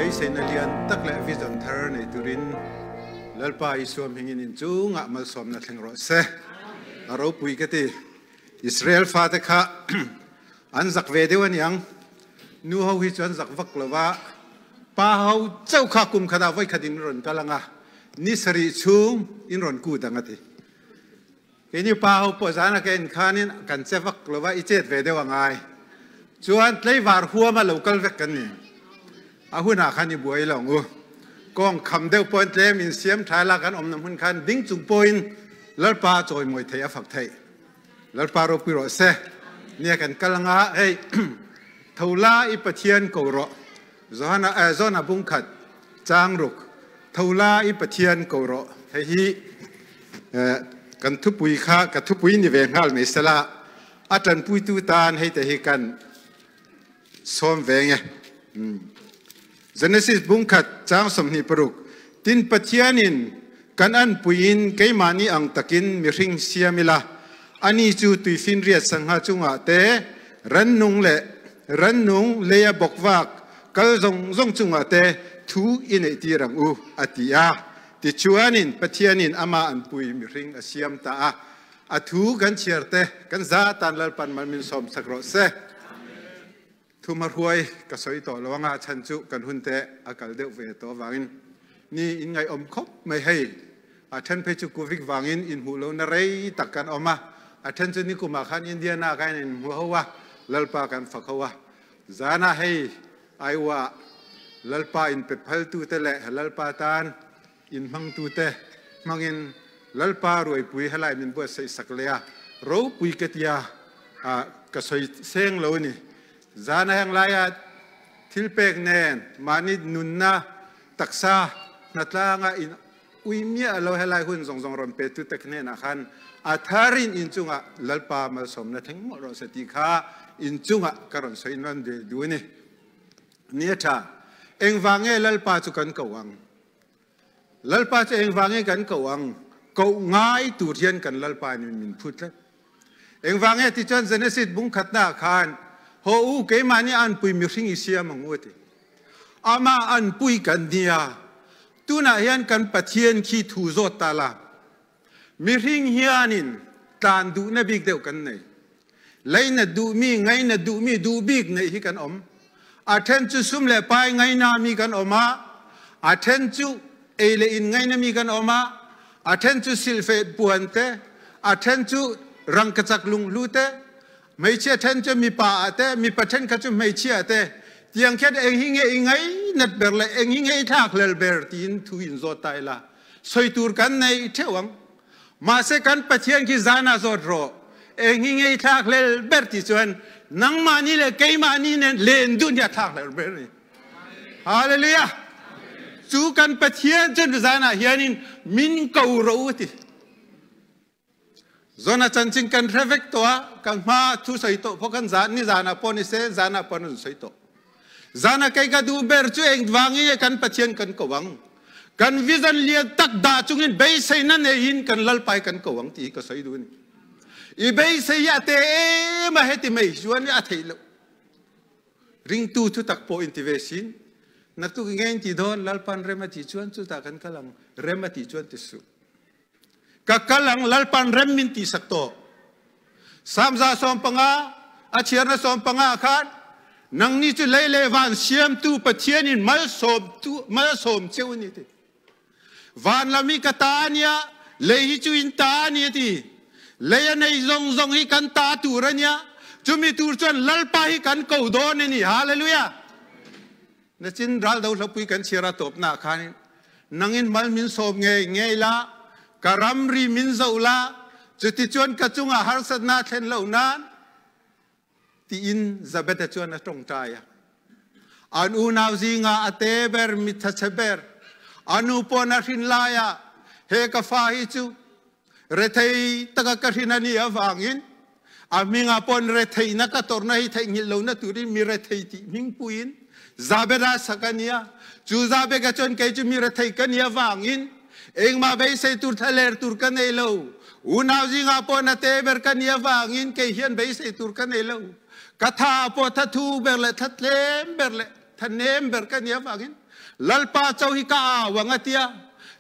bây giờ này liền tắc lệ vision thở này turin lal pa isuam hingin in chu ngã mal som na theng ro se aro pui cái ti Israel pha te kha an zak ve dewan yang nu hau hi chuan zak vak lova pa hau chau kha kum khada vai khadin ron kalanga ni sari chung in ron ku danga ti ke ni pa hau po zana ke in khanin kan che vak lova I chet ve dewa ngai chuan tlei war huwa ma local vek kan ni a huna khani buai long uกองคำเดียวpoint เต็มอินเสียมท้ายละกันอมน้ำหุ่นคันดิ้งจุง point แล้วปลาจอยมวยไทยฝักไทยแล้วปลาโรปิโรเซเนี่ยกันกำลังเฮ้ยทุลาอิปเทียนกูโรจอนาบุงขัดจางรุกทุลาอิปเทียนกูโรเฮ้ยกันทุปุยข้ากันทุปุยนี่เวงฮัลเมสละอาจารย์ปุยตูตานให้แต่ให้กันซ้อมเวงไงGenesis bungkat jang somni peruk tin patianin kan an puin keimani ang takin miring siamila ani chu tuifin riat sangha chunga te rannung leya bokwak kal zong chunga te thu ine tirang u atia ti chuanin patianin ama an pui miring asiam ta a thu kan chiarte kan za tan lal pan malmin som sakro seทุมารวยกษอยต่อระวังอาชันจุกันหุ่นเตะอากาศเดือดเวทตัววางินนี่อินไงอมคบไม่ให้อาชันเพจุกุวิกวางินอินหูโลนเรย์ตักกันออกมาอาชันจุนี่กุมาขันอินเดียนากันอินหัวหัวลลปากันฝักหัวจานาให้ไอว่าลลปาอินเป็ดพัลตูเตะลลปาตานอินมังตูเตะมังอินลลปารวยปุยให้ไล่มินบัวใส่สักเลียรู้ปุยกติยากษอยเสียงโลนี่จานแห่งลายทิลเปกเนนมานิดนุนนะตักซานัดลางอินอุยเมียเราให้ลายหุ่นส่งรอนเปตุตะเนนะคันอาทารินอินจุงะลลปามาสมนะทั้งหมดเราสติขาอินจุงะการอนสอยนันเดดูนี่เนี่ยท่าเองวางเงลลปาจุกันกวังลลปาจะเองวางเงกันกวังกง่ายตูเทียนกันลลปานี่มินพูดเลยเองวางเงที่จันเจเนซิตบุ้งขัดหน้าคานโฮอูเกมานี่อันปุยมิริงอิเซียมังวติอามาอันปุยกันเดียตุน่าเฮียนกันปะเทียนขีทูโซตาลามิริงเฮียนินตานดูนบิกเดียวกันเนี่ยไลน์ดูมีไงนดูมีดูบิกเนี่ยที่กันอมอาเทนจูซุมเล่ไปไงนามีกันออกมาอาเทนจูเอเลอินไงนามีกันออกมาอาเทนจูซิลเฟตปวนเตอาเทนจูรังกจักลุงลูเตไม่เชื่อท่านจะมีป่าแต่มีประเทศเขาจะไม่เชื่อแต่ยังแค่เองหิ้งเองไงนัดเบลเลยเองหิ้งไอ้ทักเลเบลตีนทุยนโซตายละสวยตูร์กันในเทวังมาเสกันประเทศที่จานาโซดรอเองหิ้งไอ้ทักเลเบลที่ส่วนนังมานี่เลยเกยมานี่เนี่ยเลนดุนยาทักเลเบลนี่ฮาเลลูยาสู้กันประเทศจนจานาเฮียนินมินเการู้ที่จนอาจารย์จึงกันเทวกตัวกันมาทุสัยโตพวกกันจานี่จานาปนิเสจานาปนุสัยโตจานาใครก็ดูเบอร์จูเองวางเงี้ยกันปัจเจียนกันกวังกันวิจันเลียตักดาจุงินเบย์เซนันเองกันลลไปกันกวังที่ก็ใส่ดูนี่อีเบย์เสียเตะมาเหตุไม่ชวนนี่อาทิตย์ละริงตูทุตักโพอินทิเวสินนักตุกเงี้ยที่โดนลลปันเรมาติชวนทุตักกันกำลังเรมาติชวนติสุkakalang lalpan remminti sakto samza sompanga achirna sompanga khan nang ni chu leile van siam tu pathianin mal som cheuni ti van lami katania lehi chu in tani ti leya nei zong hi kan ta turanya chumi tur chuan lalpa hi kan ko don ni hallelujah na chin ral do lapui kan chira top na khan nangin mal min som nge la karam ri min zaulaจุดชวนกระจุงอาหารสนาเทนเหล่านั้นที่อินจะเบ็ดชวนตรงใจอันอุณาวิงาอเตเบอร์มิทัชเบอร์อันอุปนักหินลายเฮกฟ้าฮิจูเรทัยตะกะหินานีอวังอินอามิงาปนเรทัยนักตอร์นาฮิทัยหินเหล่านั้นตุริมีเรทัยที่มิงปุยินซาเบราสกันียจูซาเบกะชวนเกจูมีเรทัยกันยาวังอินเองมาเบย์เซตุร์ทะเลตุร์กันเอโลอุณาวิงาปนอเตเบอร์กันยาวังอินเกย์เฮียนเบย์เซตุร์กันเอโลกะทาปอทัทูเบอร์เลทัดเลมเบอร์เลทันเนมเบอร์กันยาวังอิน ลัลปาเจ้าฮิกาวังเตีย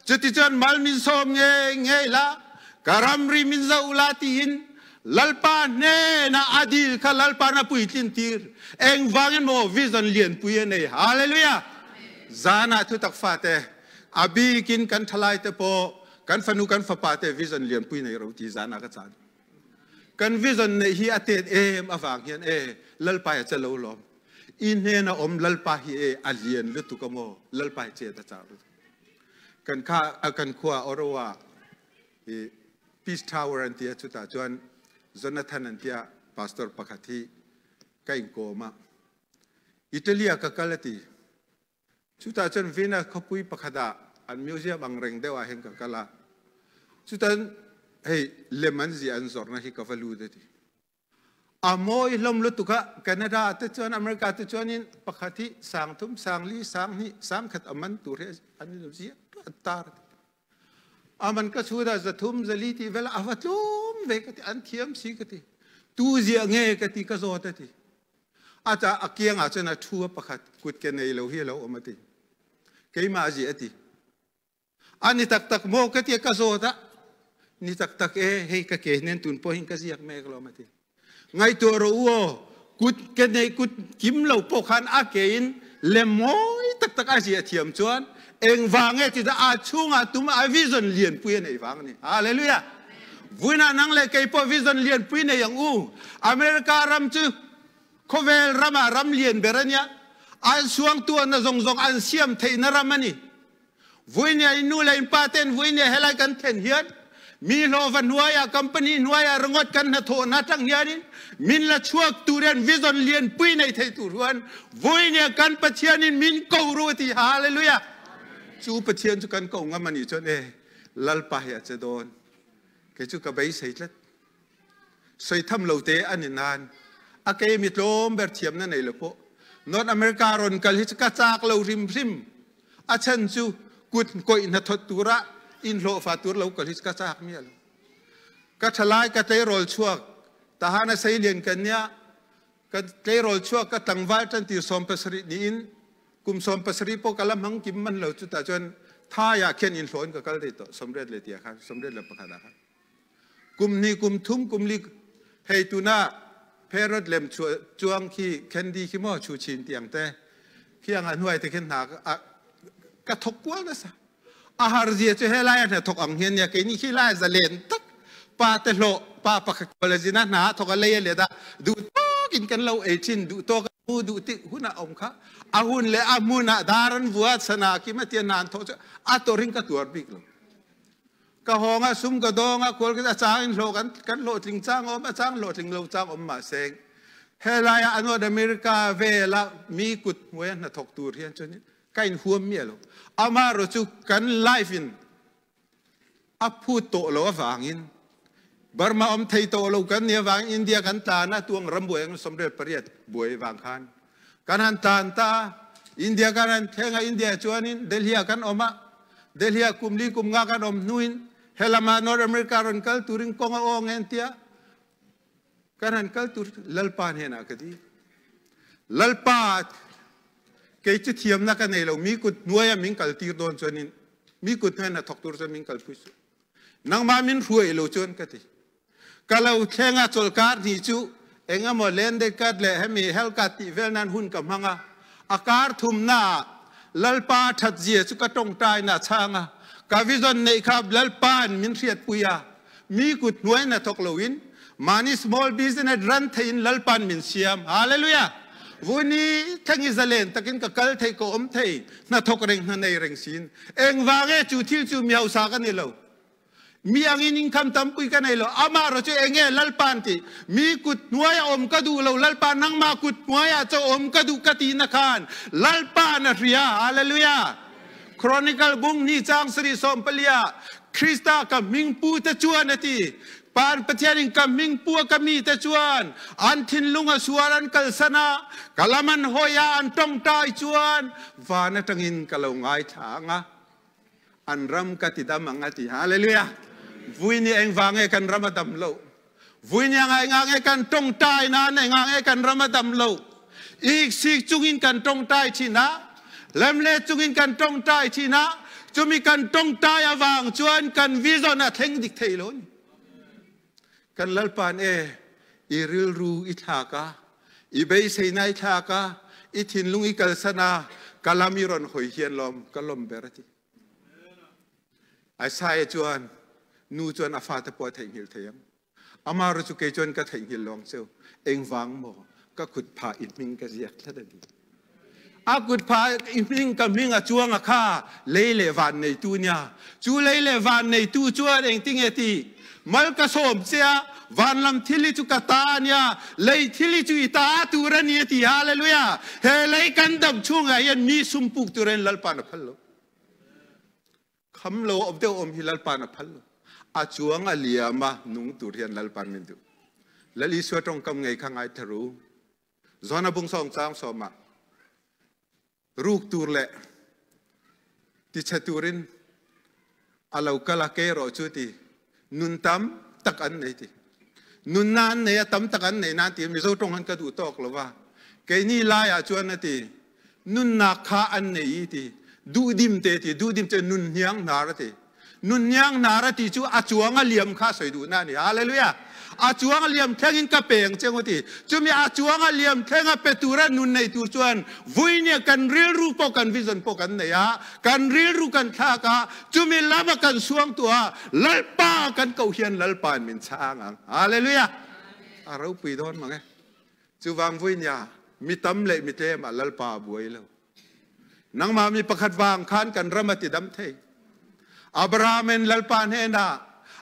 จุดที่จวนมัลมินสมเงยละการัมริมินซาอุลาตีนลัลปาเนน่าอดีลค่ะลัลปาน่าปุยตินทีร์เองวางเงินโมวิสันเลียนปุยเนยฮาเลลูยาจานาทุตักฟาเตอบีกินกันทลายเตโปกันฟนุกันฟปาเตวิสันเลียนปุยเนยเราที่จานาก็จานกันวิสันเนฮีอาเตเอมอฟังเฮียนลัลปาจะเล่าลมอินเฮน่าลัลปาฮีอาเลียนลุตุกโมลัลปาเจตจารุกันข้ากันขวาอรวาพีชทาวเวอร์อันเตียชุดตาจวนจนาธานอันเตียพาสตอร์ปักทีกัยโกมาอิตาลีก็กัลตีชุดตาจวนวินาขบุยปักดาอันมิวเซียมอังเริงเดวาเฮงกักลาชุดตาเฮ้เลมันซีอันซอร์นะฮิกัฟลูเดตีอามอยลมลุตุกะแคนาดาเตจวนอเมริกาเตจวนินปักทีสังทุมสังลีสังฮีสังขัดอมันตุเรอันนี้ลุซีอัตตาร์อามันก็ชูดาจะทุ่มจะลีที่เวลาอาวัตลุมเวกติอันเทียมสิกติตูเสียเงยกติก็โซตติอาจจะอักยังอาจจะน่าชัวประคัดกุดกันในเราเฮียเราอมติเกี่ยมาจีติอันนี้ตักโมกติก็โซตะนี่ตักเฮ้ยก็เกี่ยนตุนพอหิงก็เสียกเมกเราอมติไงตัวเรากุดกันในกุดกิมเราพกขันอาเกินเลมอยตักอาจีเทียมชวนเองวางที่จะอาช่วงตุมาวิสันเลียนปุยในวางนี่ฮาเลลูยาวินานังเลกไอ้พอวิสันเลียนปุยในยังอเมริการำจูโคเวลรำรำเลียนเบรเนียอันช่วงตัวน่ะซงอันเสียมเทนรามันนี่วินาอินูเลนปาเทนวินาเฮลัยกันเทนเฮียนมีโลวันนัวยาคัมปานีนัวยารงดกันนะโทนัจังเฮียนินมินละช่วงตัวเรียนวิสันเลียนปุยในไทยตัววันวินากันปัจเจียนินมินกูรูที่ฮาเลลูยาจูปะเทียนจุกันก็งามันอยู่จนลัลปะเฮียจะโดนแกจูกับใบเสร็จแล้วใส่ทำเหลาเตะอันนี้นานอาเกมิตรมแบบเทียมนั่นเองเลยพวกนอร์ทอเมริกาโรนกัลฮิจกะจากเหลาริมอาชันจูกุดกอยนัทตุระอินโลฟาตุระเหลากัลฮิจกะจากเมียลก็ทลายก็เตะโรลชัวทหารใส่เลียนกันเนี่ยก็เตะโรลชัวก็ตั้งไว้จนที่สมภสรินีนกุมสมภสริโปกะละมังกิมมันเหลาจุดแต่จนถ้าอยากเขียนอินโลนก็กระดิ่งสมเด็จเลยเดียครับสมเด็จเลยประกาศครับกุมนี้กุมทุ่มกุมลีเฮตุนาเพรดเล่มจวงขี้แคนดี้ขี้หม้อชูชินเตียงแต่ขี้ยังอันห่วยแต่เข็นหากกระทบกวนนะสิอาหารเสียจะให้ไล่เนี่ยทกอังเฮียนเนี่ยแกนี่ขี้ไล่จะเล่นตักปาเตโลปาปักกอลจินะหนาทกอะไรเลยดะดูโตกินกันเราชินดูโตกันดูติหุ่นอมค่ะอาหุ่นเลยอามุนะดารันวัวสนาคิมาเตียนนานโตจะอาตัวริงกับตัวบิ๊กเลยก็ห้องซุ่มก็ดองคนก็จะจ้างโลกันโลถึงจ้างมาจ้างโลถึงโลจ้างมาเสงเฮลัยอันว่าอเมริกาเวลามีกุดมวยน่ะถกตัวเรียนจนนี้ก็อินหัวเมียลูอามารู้จุกันไลฟ์อินอัพพูดโตโลวางอินบาร์มาอมไทยโตโลกันเนี่ยวางอินเดียกันตาหน้าตัวรำบวยสมเด็จพระเรียดบวยวางคันกันหันตานตาอินเดียกันหันเทงอินเดียจวนินเดลียกันออกมาเดลียกุมลีกุมงากันอมนุอินเฮลามานอร์อเมริการันคัลตูริงกงอาองเอนเตียกันหันคัลตูลัลปานเฮนักดีลัลปานเกี่ยจุดเทียมนักในเรามีกุดนัวยมิงคัลตีร์โดนจวนินมีกุดเฮนักทอกตูร์จะมิงคัลพุสนังมามินรวยเราจวนกันทีก็เราเข่งอาจลการที่จูเองก็มาเล่นเด็กกัดเลยให้มีเฮลกัดที่เวลนั้นหุ่นกับมังอาการทุ่มหน้าลัลปาทัดเจียจุกตรงใจหน้าช่างกาวิจนในครับลัลปานมินเรียดปุยามีกุดหน่วยนะทกลวินมานี่ small business run ที่อินลัลปานมินเซียมฮาเลลูยาวันนี้ทั้งอิสราเอลตะกินกับกัลไทยก็อมไทยนะทกเร่งในเร่งสินเองวางจูทิลจูมีเอาสากันนี่เรามีอังอินคำตั้มปุยกันให้เราอามาเราจะเองลัลปานที่มีกุดหน่วยอมกระดูเราลัลปานนั่งมากุดหน่วยจะอมกระดูกตีนักขันลัลปานเรียฮาเลลูยาครอนิคอลบุงนี่จางสรีสมเปลียคริสตากับมิงปูตะจวนนาทีปานปะเทียนิงกับมิงปูกับมีตะจวนอันทินลุงสวารันกัลสนากะลามันโฮยาอันตรงตายจวนวานตังอินกะลงไงทางอันรำกติดามังติฮาเลลูยาวุ้ยนี่เองวางให้กันรำดำโลวุ้ยนี่ไงงางให้กันตรงตายนะไงงางให้กันรำดำโลอีกสิ่งจุงอินกันตรงตายที่นะ lem le chungin kan tong tai china chumi kan tong tai awang chuan kan vision a theng dik theilon kan lalpan i ril ru i thaka i bei seinai thaka i thin lungi kal sana kalamiron hoi hian lom kalom berati ai sai chuan nu chuan afa ta po thei hil theyam amaru chu ke chuan ka thei hil long cheu eng wang mo ka khut pha in ming ka ziak thada di a khut pha in ming ka ming a chuang a kha leile van nei tu nya chu leile van nei tu chuan eng ting eti mal ka som sia van lam thili chu ka ta nya lei thili chu ita tu ra ni ti hallelujah he lei kan dam chunga yan mi sumpuk tu ren lal pan phallo kham lo ob de om hilal pan phallo a chuang a liama nung tur hian lal pan min du lali swa tong kam ngai khangai tharu zona bung song chang soma ruk tur le ti chaturin alau kala ke ro chu ti nun tam tak an nei ti nun nan ne tam tak an nei na ti mi zo tong han ka du tok lo wa ke ni la ya chuan na ti nun na kha an nei ti du dim te ti du dim te nun hiang na ra ti nun hiang na ra ti chu a chuang a liam kha soi du na ni hallelujah a chuang a liam thengin ka peng cheng ti chu mi a chuang a liam thenga pe tura nun nei tur chuan vui ne kan ril ru po kan vision po kan nei ya kan ril ru kan tha ka chu mi lama kan suang tua lal pa kan kau hian lal pan min chang ang hallelujah a ro pui don ma nge chu wang vui nya mi tam le mi te ma lal pa buai lo nang ma mi pakhat wang khan kan ramati dam thei abrahamen lal pan he na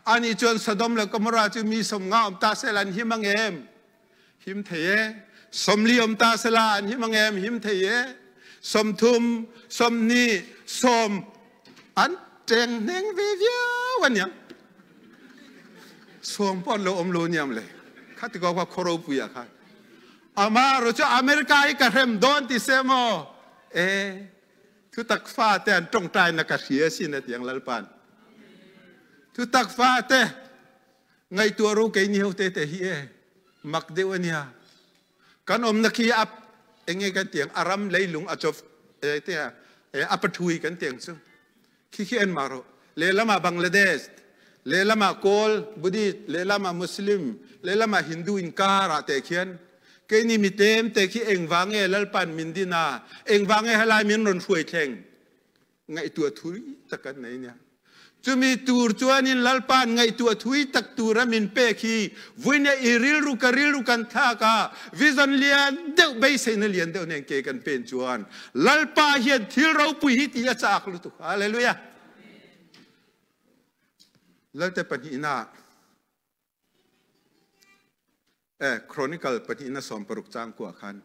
ani chuan Sodom le Gomorrah chu mi som nga om ta selan himang em him theye somli om ta selan himang em him theye som thum som ni som an teng neng ve via wan yang som pon lo om lo nyam le khat ko wa khoro pu ya kha ama ro chu America I ka hem don ti semo thu tak fa te an tong tai na ka sia sin na tiang lalpan thu tak fa te ngai tu ru ke ni ho te te hi mak de wania kan om na khi ap enge kan tiang aram leilung achof te apathui kan tiang chu khi en maro le lama Bangladesh le lama kol Buddhist le lama Muslim le lama Hindu in kara te khian ke ni mi tem te khi eng wange lalpan min dina eng wange halai min ron fuai theng ngai tu thui takan nei nya chu mi tur chuanin lalpan ngai tu thui tak tura min pe khi vuine iril ru kan tha ka vision lian deu be se na lian deu nen ke kan pen chuan lalpa hian thil ro pui hi ti chak lu tu hallelujah lalte panina chronicle panina som paruk chang ko khan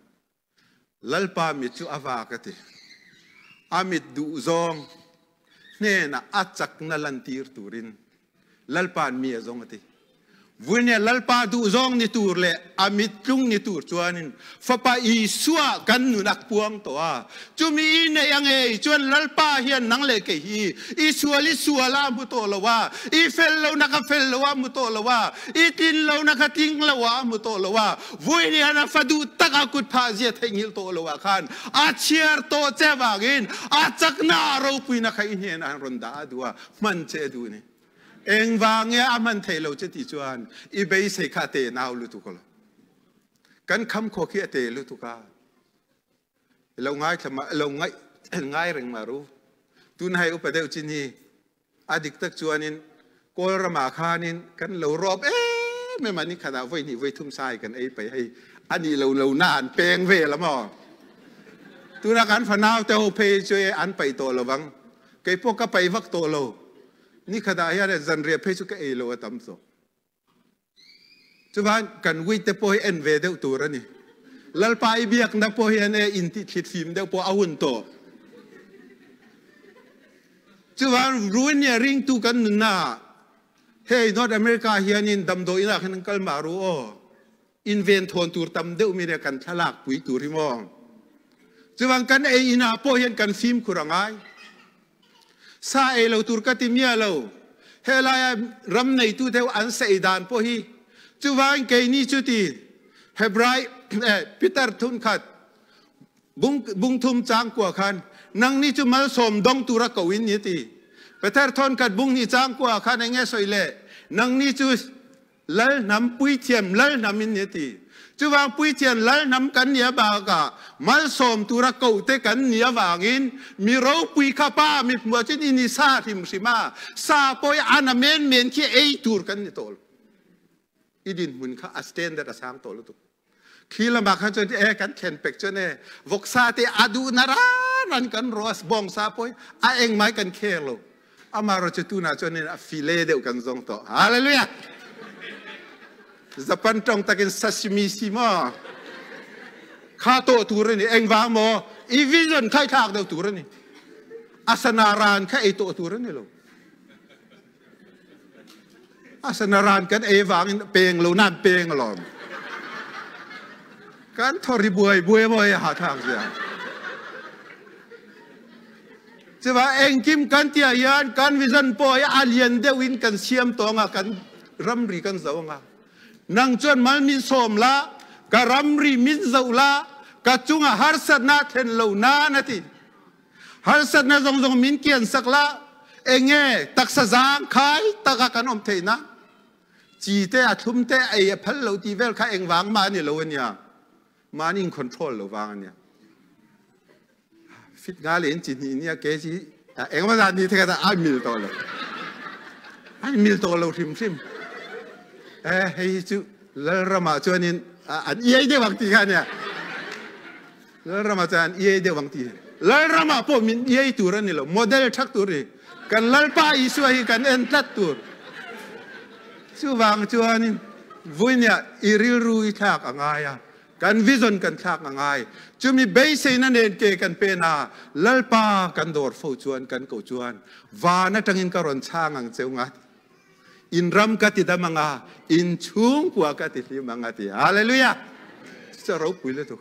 lalpa mi chu awa ka ti amit du zong ne na achak na lantir turin lalpan mi zong ati vuine lalpa du zong ni tur le amit tlung ni tur chuanin fapa I suwa kan nu nak puang to a chumi ne yang chuan lalpa hian nang le ke hi I suwala mu to lawa I fel lo na ka fel lawa mu to lawa I tin lo na ka ting lawa mu to lawa vuine ana fadu taka kut pha zia thengil to lawa khan a chiar to chewagin a chakna ro pui na khai hen an ronda duwa man che du ni eng wange aman thelo che ti chuan I be se kha te naw lu tu ko kan kham kho khi te lu tu ka lo ngai thama lo ngai reng maru tun hai upadeu chini adik tak chuanin kol rama khanin kan lo rob me mani khada voi ni voi thum sai kan ei pe hai ani lo nan peng ve la mo tu na kan phanaw te ho pe chue an pai to lo wang ke pok ka pai vak to lo ni khada ya re zan re pe chu ka ei lo tam so chu ban kan wi te po en ve deu tu ra ni lal pai biak na po hian in ti thit phim deu po awun to chu ban ruin ya ring tu kan na hey North America hian in dam do ina khan kal maru o invent thon tur tam deu mi re kan thalak pui tur hi mong chu ban kan ei ina po hian kan phim khurangai sa e lo tur ka timia lo helaya ram nei tu deu an sei dan po hi chu wang ke ni chu ti hebrai Peter thun khat bung thum chang kwa khan นังนี่จุมาสมดงตุระกวินนี่ตีไปเทอร์ทอนกัดบุงนี่จ้างกว่าข้าในแง่สวยเล่นังนี่จุเล่น้ำปุยเทียมเล่น้ำมินนี่ตีจูวางปุยเทียนเล่น้ำกันเนียบากะมาสมตุระกวเตกันเนียวางินมีเราปุยข้าป้ามีมัวจินอินิสาทิมสิมาซาปอยอานาเมนเมนที่เอตูร์กันนี่โตลอีดินมุนข้าอัสเตนเดระสามโตลตุขี้ละมาขันจนเอกันเข็นเป็กจนเอวกซาเตอดูนารานันกันรอสบองซาปอยอาเองไม่กันเคโลอามาเราจะตูน่าจนเนฟิเลเดียวกันซงโตฮาเลลูยาจะปันจงตะกินซาชิมิซิมาข้าโตตูรนี่เองวางโมอีวิจนใครทากเดียวตูรนี่อาสนารานแค่ไอโตตูรนี่โลอาสนารานกันเอวางเปงโลนั่นเปงหลอมกันทอริบวยบวยหาทางเสียจะว่าเองกิมกันเตียยันกันวิจันปอยอาเลียนเดวินกันเชียมตัวงากันรำรีกันเสาวงานังจวนมันมินสมละกะรำรีมินเสาวละกะจุงหาร์สัตนาเทนเหล่านานาทีฮาร์สัตนาจงมินเกียนสักละเองเงตักสะจางขายตักกันอมเทนะจีเตะทุ่มเตะไอ้พัลเหล่าตีเวลข้าเองวางมาเนี่ยเหล่าเนี่ยมานิ่งคอนโทรลเหล่าวางเนี่ยฟิตงานเล่นจีนี่เนี่ยเกจีเองมาจากนี่เท่ากับไอ้มิลโตเลยไอ้มิลโตเราทิมเฮ้ยจูแล้วเรามาจวนนี่อันเย่เดียวบางทีกันเนี่ยแล้วเรามาจวนเย่เดียวบางทีแล้วเรามาพอมินเย่ตัวนี่เราโมเดลชักตัวนี่กันลัลป้าอิสวากันเอ็นทัดตัวจูวางจวนนี่วุ้ยเนี่ยอิริรุยทักอ่างไงกันวิจนกันทักอ่างไงจูมีเบสนั่นเองเกกันเป็นลัลป้ากันโดดฟูจวนกันกูจวนวานะจังอินกรอนช่างอังเจ้างัดอินรัมกัติดามังอาอินชุงกัวกัติลิมังอาติฮาเลลูยาจะรู้ปุยเลยตุ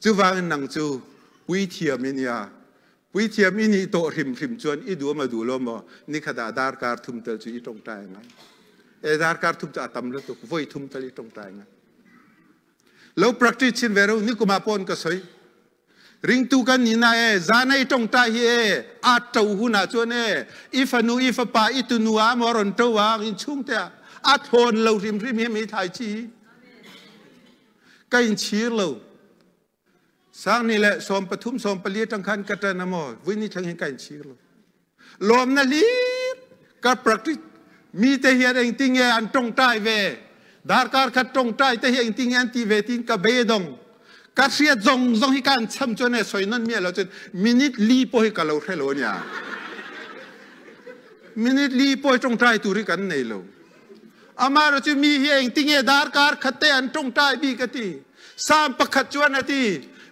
จูวางนังจูปุยเทียมินียปุยเทียมินีโตริมจวนอีดูมาดูลมนี่ขดาดาร์การทุมเตลจูอีตรงใจไงดาร์การทุมจะตัมเลยตุวุ้ยทุมเตลอีตรงใจไงแล้วปรักติชินเวรุนี่กูมาปนก็สวยริงตูกันนี่นะจานไอตรงใจอาจจะหูน่าจวนอีฟนูอีฟป้าอีตุนัวมรณตัวอินชุ่งเตะอาทนเราริมมีไทยชีก็อินชีเราสร้างนี่แหละสมปทุมสมปลีตังคันกัตนามอวินิชังเห็นก็อินชีเราลมนั่นลีกับปรักติมีแต่เฮียเองติงเงอันตรงใจเวดาร์การขัดตรงใจแต่เฮียเองติงเงอันตีเวติงกับเบดงกัศยจงให้การช้ำจนเนี่ยสวยนั่นเมียเราจนมินิลีโปให้กับเราเท่าเนี่ยมินิลีโปจงใจตุริกันเนี่ยเราอามาเราจะมีเองติงเอดาร์การขัดเตอันจงใจบีกติสามประคัดจวนนาที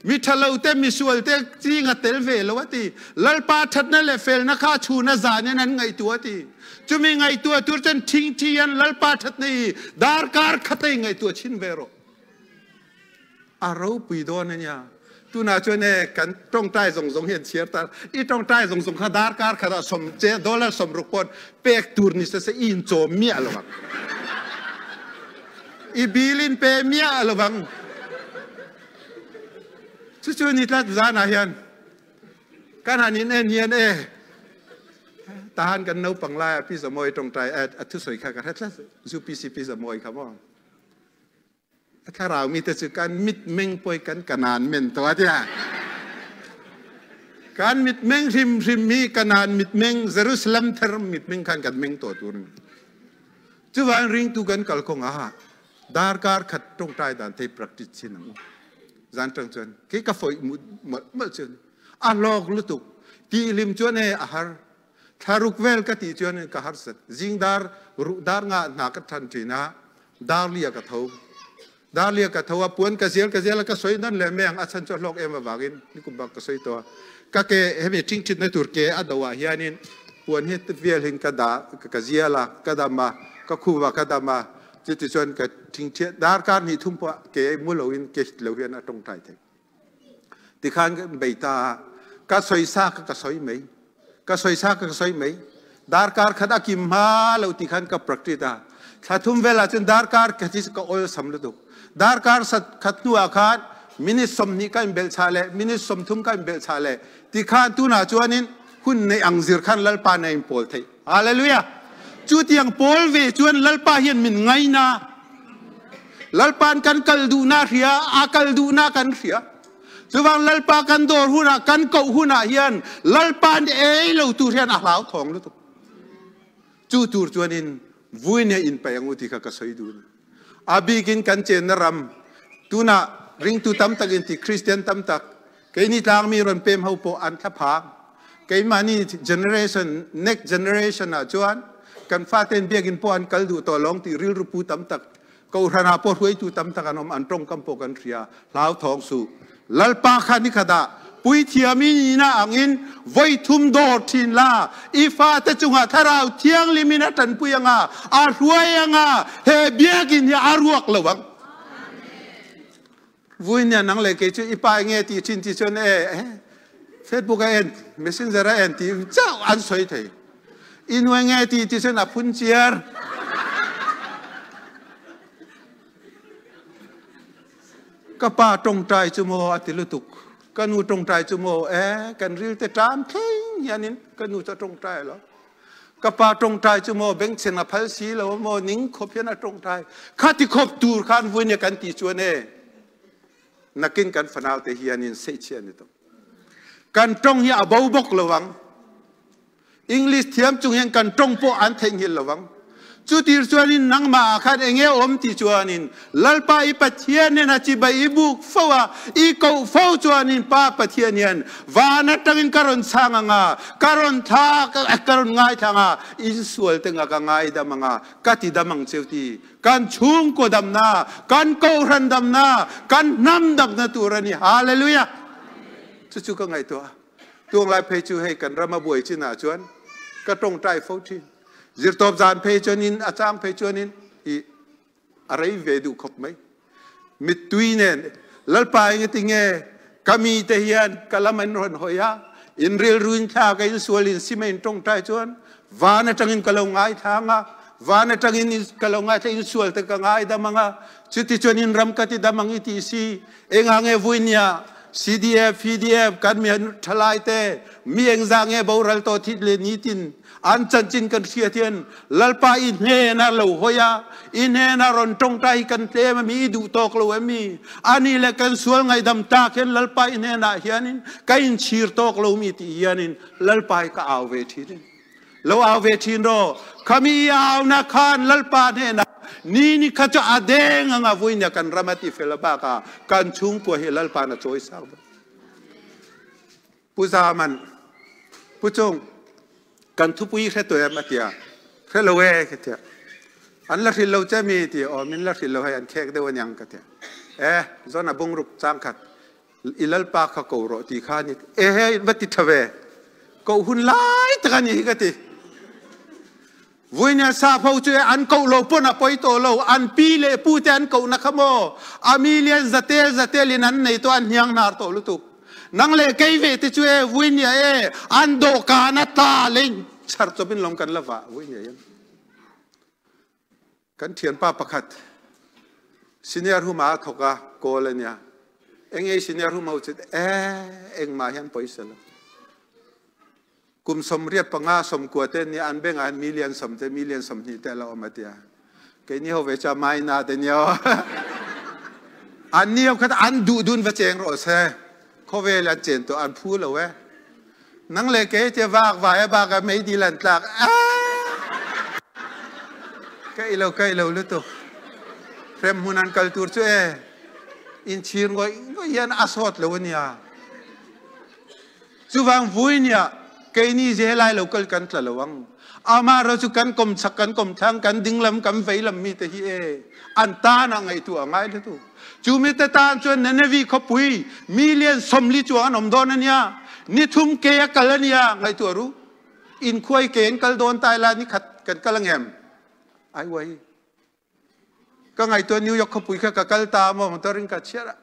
มิทะเลเตมิสวลเตจีงัดเตลเวลวติลัลปาทัดนั่นแหละเฟลนักข้าชูนัจานนั้นไงตัวติจะมีไงตัวจนทิ้งที่ยันลัลปาทัดนี่ดาร์การขัดเตไงตัวชินเวโรอาเราปีโดนเนี่ยตูน่าชวนเนี่ยกันตรงใต้ส่งเห็นเชียร์ตาอีตรงใต้ส่งขดาร์การขดาสมเจดอลลาร์สมรุปนเป็กตูร์นี่จะอินโจมเมียหรอวะอีบิลินเปเมียหรอวะช่วยนิดละจานอายันการหันอินเนียนทหารกันนู้ปังลายพี่สมอยตรงใต้ทุสวยข้ากันทัศน์จูปีซีพี่สมอยครับว่าถ้าเรามีแต่สื่อการมิดเมงปอยกันกันนานเมนตัวที่ละการมิดเมงริมมีกันนานมิดเมงเยรูซาเล็มเทอร์มิดเมงขันกันเมงตัวตัวนึงจู่วันริงตุกันกัลคงดาร์การขัดตรงใต้ด่านเทปรักติชินังจันทร์จวนเกี่ยวกับฝอยมุดจวนลอกลุตุตีลิมจวนอาหารทารุกเวลกติจวนกหารสัตจิงดาร์งาหนักทันทีนะดาร์เลียกเท่าดาเลียกทัวปวนกเสียแล้วก็สวยนั่นแหละแม่งอาชันจอดโลกมาบากินนี่กุบักก็สวยตัวก็เกเฮมิทิ้งชิดในตุรกีอัดว่าเฮียนินปวนเฮตเวียลินกระดากเสียละกระดามาก็คู่ว่ากระดามาจิตชนก็ทิ้งเทียดาร์การนี่ทุ่มปะเกมุลวินเกสเลวินตรงไทยเถอะที่ข้างใบตาก็สวยซากก็สวยไหมก็สวยซากก็สวยไหมดาร์การขดากิมมาแล้วที่ข้างก็ปรักติตาถ้าทุ่มเวลาจนดาร์การก็ที่ก็โอยสำเร็จดาร์การสัตขัดนัวขาด มินิสมนี่กันเบลชาเลมินิสมทุ่มกันเบลชาเลที่ข้าตุนาจวนนินหุ่นในอังซิรขันลัลปาในอิมโพลไทยฮาเลลูยาจุดยังโพลเวจวนลัลปาเฮียนมินไงนะลัลปานกันกัลดูนาเรียอากัลดูนากันเรียสว่างลัลปากันโดร์หุนากันเกาหุนาเฮียนลัลปานเราตูเรียนอาหลาวทองลุตุจูตูร์จวนนินวุ้ยเนี่ยอินไปยังอุติกากสอยดูนะอาบีกินกันเจนรำตูน่าริงตูตั้มตักอินที่คริสเตียนตั้มตักเกยนี่ทางมีรอนเปมเฮาโปอันทับพางเกยมานี่ generation next generation อ่ะจวนกันฟาเตนเบียกินโปอันกัลดูตัวลงที่ริลรูปูตั้มตักกูรนาปอรวยตูตั้มตักอันอันตรงกัมโปกันเรียลาวทองสู่ลัลปาขานิขดาปุยเทียมีน่าอังอินไว้ทุ่มโดดทินลาอีฟ้าแต่จุงหาทาราเที่ยงลิมินัตันปุยังอ่ะอารวยยังอ่ะเฮเบียกินยาอารวกระวังวุ้ยเนี่ยนังเล็กจู่อีป้ายเงี้ยที่ชินที่ชนเฟซบุ๊กเอ็นเมสเซนเจอร์เอ็นที่เจ้าอันสวยเถอะอินวันเงี้ยที่ชนอพุนเชียร์ก็ป้าตรงใจจุโมอติลุตุกกันนูตรงใจจุโมกันริลเตตามเข่งยันนินกันนูจะตรงใจหรอก็ป้าตรงใจจุโมเบ่งเชนอพัลซีแล้วโมนิ่งขบยันตรงใจข้าที่ขบตูร์ขันวุ้ยเนี่ยกันตีชวนนักกินกันฝันเอาแต่เฮียนินเสียเชียนี่ต้องกันตรงเฮียบ่าวบกระวังอังกฤษเทียมจุงเฮียกันตรงโปอันเทงเฮียระวังจุดที่ชวนินนังมาขัดเองอมที่ชวนินลัลปาอีปัทเฮียนเนี่ยนะจีบอีบุกฟ้าอีกูฟ้าชวนินป้าปัทเฮียนยันวานัดตั้งการุนสังงาการุนท่าการุนง่ายทางอินสวลตั้งกันง่ายดำงากัติดำมังเจ้าที่การชุ่มก็ดำนาการกูรันดำนาการน้ำดำนาตัวนี้ฮาเลลูยาจู่ๆก็ไงตัวลายเพจูให้กันรามาบวยชินาชวนก็ตรงใจฟ้าที่จิตตบจานเพจนินอาจารย์เพจนินอะไรเวดูขบไหมมิตุยเนี่ยลัลปายเงี้ยติงเงกามีเทียนกะละมันรอนหอยาอินเรียลรุนชากันอินสวลินซิเมนตรงใจชวนวานจังอินกะลงไงทางวานจังอินกะลงไงอินสวลตะกังไงดามังจุดที่ชวนอินรำกัติดามังอิติซีเองางเอวุนยาCDF PDF กันมีทลายเตมีเองจางเงบาวรัลโตทิดเลนิตินอันจันจินกันเสียเทียนลัลปาอินเฮนาโลหอยาอินเฮนารอนตรงใจกันเตมมีดูตอกโลเอมีอันนี้แหละกันสวงไงดำตาเข็นลัลปาอินเฮนาเฮียนินกันอินชีร์ตอกโลมีที่เฮียนินลัลปาก็เอาเวทีนินเราเอาเวทีโนขมีเอานักขานลัลปาเฮนานี่ข้าจะอเดงงาวุยเนี่ยกันรามาติเฟลบากากันชุงปัวเฮลัลปานะโจยสาวผู้สามันผู้จงกันทุบวิเคราะห์ตัวเองมาเตียเคราะห์เวกเตียอันละที่เราจะมีที่มินละที่เราให้อันแขกเดียวยังกันเตียจนบุงรุกจังขัดอิลัลปาข้ากูรอตีข้านี่วัดติดทเวกูหุ่นไล่ตะกันนี่กันตีวุ้ยเนี่ยซาพูดช่วยอันกูโลปนะปอยโตโลอันปีเลปูเตอันกูนักขโมอามิเลียนจัตเตลินันในตัวอันยังนาร์โตลุตุนังเลกไอเวติช่วยวุ้ยเนี่ยอันโดกานาตาเล่นชาร์จบินลงกันละวะวุ้ยเนี่ยกันเทียนป้าประคัดสิเนียร์หูมาถกะโกลเนี่ยเองสิเนียร์หูมาอุจิตเองมาเห็นปอยเสลกุมสมเรียบปังอาสมกวดเตนี่อันเบ่งอันมิเลียนสมเตมิเลียนสมนี่แต่เราเอามาเตียแกนี่เขาเวชาไม่นาเตนี่อันนี้เขาอันดูดุนเวชเองรอเซ่เขาเวลาเจนตัวอันพูดเลยเว้นังเลกจะวากวายบากไม่ดีลันตากใกล้เราลุตุเฟรมหุนันกัลตูร์ช่วยอินชีนก็ยันอาสวดเลยวันนี้จู่ฟังวุ้ยเนี่ยแกนี่เจลัยเราเกิดกันตลอดวังอามาเราจุกันกลมสักกันกลมทางกันดิ้งลำกันไฟลำมีแต่ที่อันตานังไอตัวง่ายเลยตัวจูมิตตาจวนเนนวีขบุยมิเลียนสมลิจวนอมโดนเนี่ยนิทุมเกยกัลเนี่ยไงตัวรู้อินคุยเกณฑ์กัลโดนตายลานี่ขัดกันกัลแงมไอ้ไว้ก็ไงตัวนิวยอร์กขบุยกับกัลตามมันตัวริงกัดเชียร์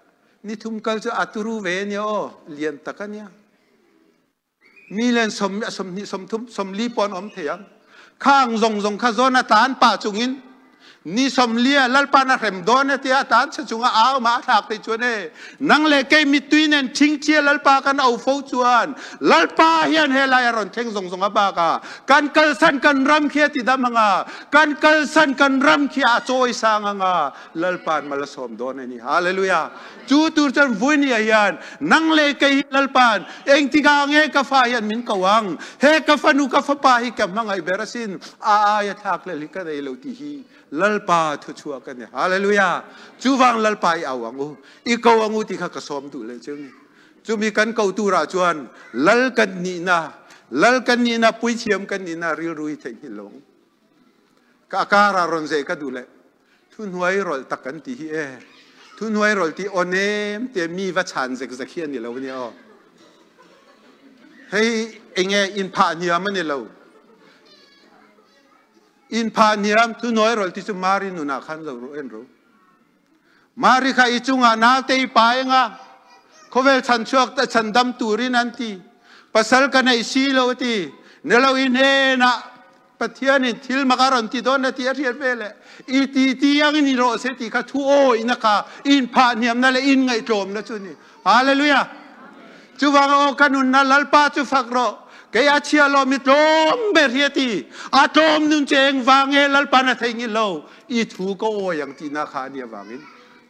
นิทุมกัลจะอัตุรูเวเนี่ยเลียนตะกันเนี่ยมีเล่นสมลีปอนอมเทียงข้างซงข้าโซนาตานป่าจุงิน นี่สมเลียลัลปานาเรมโดนเตียตานชจุงอ้าวมาถักติจวนเอนังเลกมิตุยเนนทิ้งเชียลัลปากันเอาฟูจวนลัลปาเฮียนเฮลายรอนเทงสงอบากาการกัลสันกันรำเคียติดามงาการกัลสันกันรำเคียโจยสางงาลัลปานมาลสมโดนนี่ฮาเลลูยาจูตูจันวุนียันนังเลกลัลปานเองติกางเฮกฟ้ายันมินกวังเฮกฟ้านุกฟ้าปาฮิกับมังไอเบรสินอายะทักเลลิกะเดลติฮีลัลปาทุชัวกันเนี่ยฮาเลลูยาจูวังลัลปาเอาวังอูอีกวังอูที่ข้ากระสมดูเลยเจ้านี่จูมีกันเกาตูราจวนลัลกันนี่นะปุยเชียมกันนี่นะริรุยเทหิลงกะการารอนเซก็ดูเลยทุนหวยรอลตักกันที่เอทุนหวยรอลที่โอเนมเตมีวัชานเซกเขียนนี่เราเนี่ยให้เองอินพาเนียมันนี่เราอินพานิยมทุนน้อยรอลที่สุมารินุนักขันเรารู้เอ็นรู้มาริข้าอิจุงานาเตยปายงาเขาเวลฉันชกแต่ฉันดำตูรินันทีภาษากันในซีโลตีเนลวินเฮนะปะเทียนิทิลมาการันตีโดนนาทีเรียนเวลอีตียังนี่โรเสติข้าทูโออินักาอินพานิยมนั่นแหละอินไงโจมนะจุนี่ฮาเลลูยาจูวังโอกันุนนัลลัลปาจูฟักโรกายเชียโลมิตรมเบรียตีอาตอมนุนเจงวางเอลัลปานาเทงิโลอีทูก็โออย่างที่นาคาเนียวางอิน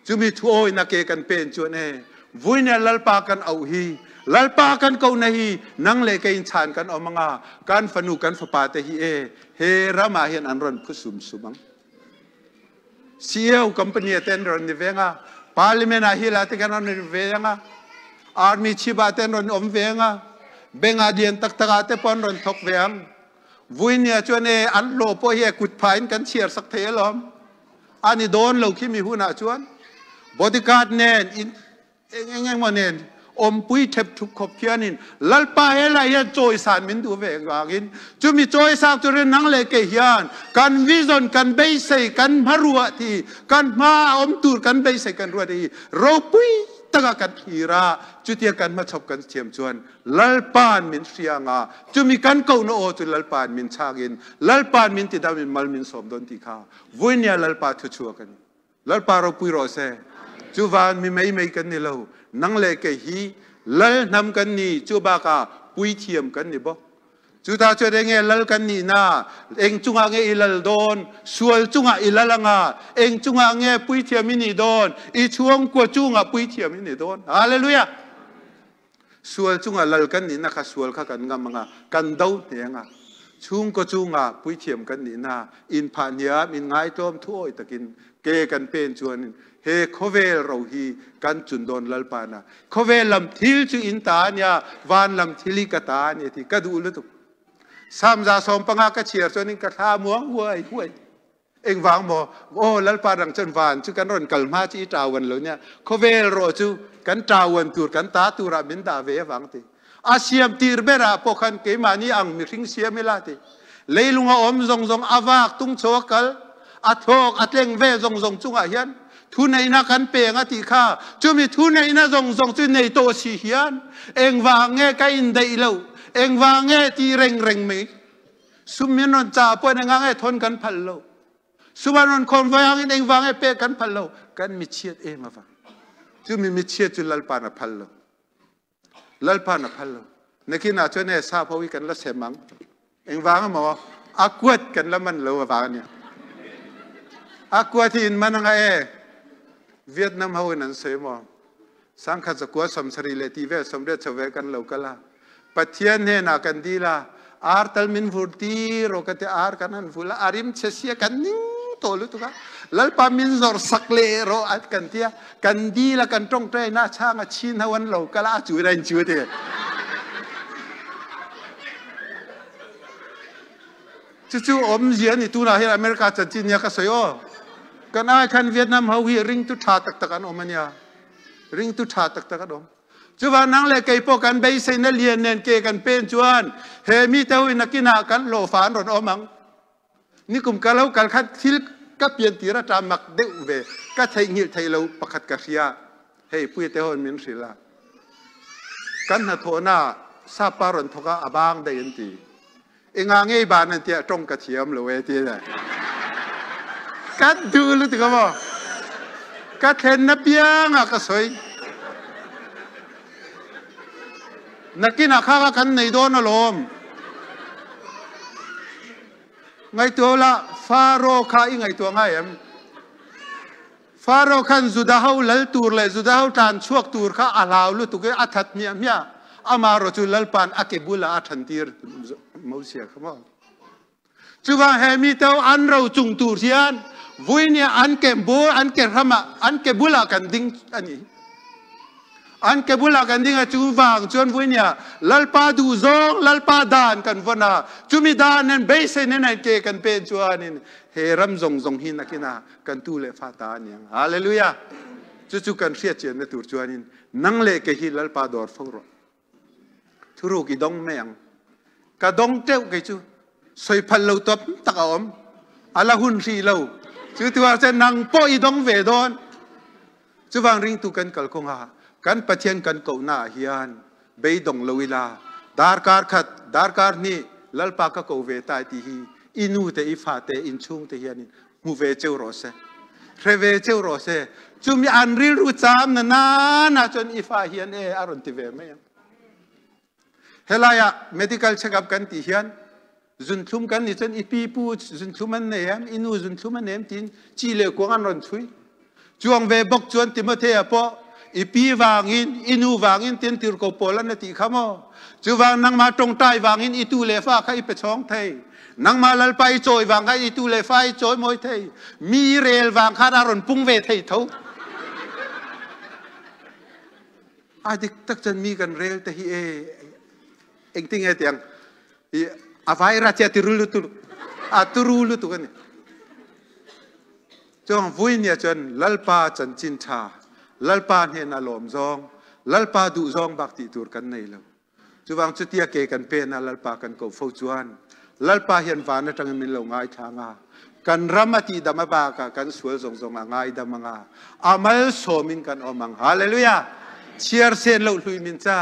จูมีทูโอนักเกกันเป็นจวนเอวุ้ยเนี่ยลัลปากันเอาฮีลัลปากันเกาหนีนังเลกอินชานกันเอามังอาการฟนุกันฟปาเตฮีเอเฮรามาเห็นอันรันพุสุมสุมังเสียวคัมปานีเต็นรันนิเวงาพาร์ลิเมนาฮิลาติกันรันนิเวงาอาร์มีชิบาเต็นรันอมเวงาเบงอาเดียนตักตะกาเตปอนรอนทกเวียงวุ้ยเนี่ยจวนเออันโลโปเฮกุดพายกันเชียร์สักเทลอมอันนี้โดนเราขี้มีหุ่นอาจวนบอดี้การ์ดเนนเองมันเนนอมปุยเทปทุกขบเพียนินลัลปาเฮลัยโจยสานมินดูเวงวากินจุมีโจยสากจุเรนังเลเกียนกันวิจนกันเบย์ใส่กันมารัวทีกันมาอมตูดกันเบย์ใส่กันรัวทีเราปุยตะกันฮีราจุดเดียกันมาชอบกันเทียมชวนลัลปานมินเสียงาจุมีกันเก่าโนโอจุลัลปานมินชากินลัลปานมินติดามินมัลมินสมดนติข้าวุ้ยเนี่ยลัลปาทุชัวกันลัลปาเราปุยรอเซจูวานมีไม่กันนี่เรานังเลกฮีลัลนำกันนี่จูบากาปุยเทียมกันนี่บ่จุดาจุดเองลัลกันนี่นะเองจุงางอิลัลโดนสวลจุงาอิลัลงาเองจุงางปุยเทียมินี่โดนอีช่วงกัวจุงาปุยเทียมินี่โดนฮาเลลูยาสวลจุงาลัลกันนี่นะข้าสวลข้ากันงามงากันดาวเนี่ยงาช่วงกัวจุงาปุยเทียมกันนี่นะอินพานิยามอินไงโจมทั่วตะกินเกกันเป็นจวนเฮโคเวลเราฮีกันจุนโดนลัลปานะโคเวลลำทิลจุอินตาเนียวานลำทิลิกตาเนี่ยที่กระดูลุตุสามจาสมปังกะเชียร์จนกระทามัวหวยหวยเอ็งวางบ่โอ้ลัลปาดังจนวานจุกันรอนกัลมาจีตาวันเลยเนี่ยโคเวลโรจูกันตาวันตูกันตาตูราบินดาเววังติอาเซียมตีร์เบราพอคันเกมานีอังมิริงเสียมิลาติเลยลุงอมซงซงอาวากตุงโชกัลอัทอกอัทเลงเวซงซงจุงอาเฮียนทุนในนักกันเปงอติข้าจุมีทุนในนักซงจุในโตสีเฮียนเอ็งวางเงยกันอินเดย์เลวเอ็งวางเงตีเร่งมีสุมินนจ่าปวยงางเงทนกันพัลโลสุมานนคนวางเอ็งวางเงเปกันพัลโลกันมิเชียเอมาฟังจุมีมิเชียจุลัลปานะพัลโลลัลปานะพัลโลนักกินอาจจะเนี่ยซาพวิกันละเสมังเอ็งวางมาอักวดกันละมันเลววางเนี่ยอักวดที่อินมันไงเวียดนามเขาเนั้นเสมอสังขารกัวสมสรีเลตีเวสมเด็จเสวกันเลวกันละปัจเจียนเนี่ยนักันดีละอาร์ตัลมินฟูตีโรกเตอาร์กันนั่นฟูละอาริมเชียกันนิ่งโตลุตุกะลัลปามินซอร์สักเลโรอัดกันเทียกันดีละกันตรงใจน่าช่างชินฮวันเลวกันละจูเรนจูเตจู่ๆอมเจียนี่ตัวน่าเห็นอเมริกาจัดจีนเนี่ยก็สวยกันไอ้คันเวียดนามเขาวิ่งริงตุชาตักกันอมเนี่ยริงตุชาตักกันอมจู่ว่านังเล็กไอ้พวกกันไปเซ็นเลียนเนนเกกันเป็นจวนเฮมีเท่านักกินากันโลฟานรอนอมังนี่กลุ่มกันแล้วกันคัดทิลกับเปลี่ยนตีระจามักเดวเวก็ไทยหิลไทยเราประคัดกัศยาเฮ้พูดเท่ามินสิละกันหัดโทน่าซาปารอนทกะอบางได้ยันตีเองางไงบ้านนั่นเตี้ยตรงกระเทียมเลยเตี้ยเลย กันดูlu tu kamu kan hen na piang a ka soi nakin akha kan nei don alom ngai tu la faro kha i ngai tu ngai em faro kan zudahau lal tur le zudahau tan chuak tur kha alaw lu tu ke athat mia mia amaro chu lalpan akebula athantir mausia khama chuwa hemi tau an ro chung tur hian vuinia an ke bo an ke rama an ke bula kan ding ani an ke bula kan ding a chu wang chuan vuinia lalpa du zong lalpa dan kan vona chumi dan nen be se nen ai ke kan pen chuanin he ram zong zong hin akina kan tu le fa ta niang hallelujah chu kan ria chen na tur chuanin nang le ke hi lalpa dor phoro thuru ki dong meng ka dong teu ke chu soi phal lo top takaom ala hun ri lo chu tua se nang po i dong ve don chu wang ring tu kan kal kong ha kan pathian kan ko na hian be dong loila dar kar ni lalpa ka ko ve tai ti hi inu te i fa te in chung te hian mu ve cheu ro se reve cheu ro se chu mi an ril ru cham na chon i fa hian e aron ti ve me helaya medical check up kan ti hian zun thum kan ni chen ipi pu zun thum an nem inu zun thum an nem tin chi le ko an ron chui chuang ve bok chuan timothy apo ipi wangin inu wangin tin tir ko polan ti khamo chu wang nang ma tong tai wangin i tu le fa khai pe chong thei nang ma lal pai choi wang khai i tu le fa i choi moi thei mi rel wang kha ron pung ve thei tho adik tak chan mi kan rel te hi e eng ting e tiang avai ra che tirulu tu aturulu tu kan chong vuinia chan lalpa chan chin tha lalpa he na lom zong lalpa du zong bak ti tur kan nei lo chuwang chutia ke kan pe na lalpa kan ko fo chuan lalpa hian van na tang min lo ngai thanga kan ramati dama ba ka kan sual zong zong ngai damanga amal somin kan omang hallelujah chiar sen lo hlui min cha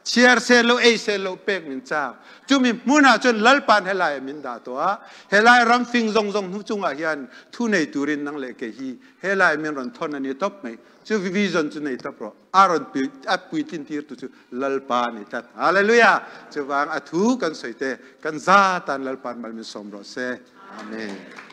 chiar sen lo ei sen lo pek min cha chumi muna chon lalpan helai min da to a helai ram fing zong zong nu chunga hian thu nei turin nang le ke hi helai min ron thon ani top mai chu vision chu nei top ro aron pi apui tin tir tu chu lalpa ni tat hallelujah chu wang athu kan soite kan za tan lalpan mal min som ro se amen